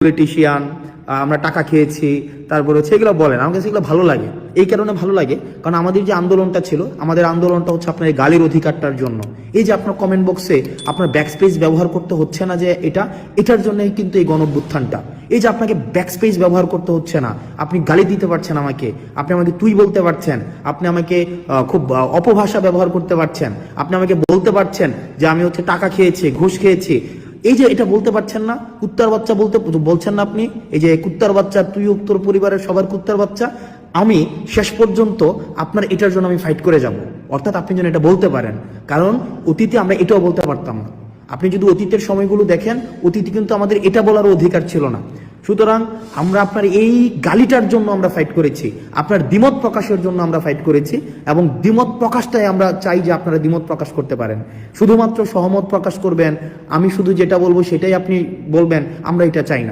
Politician, আমরা টাকা খেয়েছি, তারপরে হচ্ছে এগুলো বলেন, আমার কাছে এগুলো ভালো লাগে। এই কারণে ভালো লাগে কারণ আমাদের যে আন্দোলনটা ছিল, আমাদের আন্দোলনটা হচ্ছে আপনার এই গালির অধিকারটার জন্য। এই যে আপনার কমেন্ট বক্সে আপনার ব্যাকস্পেস ব্যবহার করতে হচ্ছে না, যে এটার জন্যই কিন্তু এই গণঅভ্যুত্থানটা। এই যে আপনাকে ব্যাকস্পেস ব্যবহার করতে হচ্ছে না, আপনি গালি দিতে পারছেন আমাকে, আপনি আমাকে তুই বলতে পারছেন, আপনি আমাকে খুব অপভাষা ব্যবহার করতে পারছেন, আপনি আমাকে বলতে পারছেন যে আমি হচ্ছে টাকা খেয়েছি, ঘুষ খেয়েছি। এই যে এটা বলতে পারছেন না, কুত্তার বাচ্চা বলছেন না আপনি, এই যে কুত্তার বাচ্চা, তুই তোর পরিবারের সবার কুত্তার বাচ্চা। আমি শেষ পর্যন্ত আপনার এটার জন্য আমি ফাইট করে যাব, অর্থাৎ আপনি যেন এটা বলতে পারেন। কারণ অতীতে আমরা এটাও বলতে পারতাম না। আপনি যদি অতীতের সময়গুলো দেখেন, অতীতে কিন্তু আমাদের এটা বলার অধিকার ছিল না। সুতরাং আমরা আপনার এই গালিটার জন্য আমরা ফাইট করেছি, আপনার দ্বিমত প্রকাশের জন্য আমরা ফাইট করেছি, এবং দ্বিমত প্রকাশটাই আমরা চাই যে আপনারা দ্বিমত প্রকাশ করতে পারেন। শুধুমাত্র সহমত প্রকাশ করবেন, আমি শুধু যেটা বলবো সেটাই আপনি বলবেন, আমরা এটা চাই না।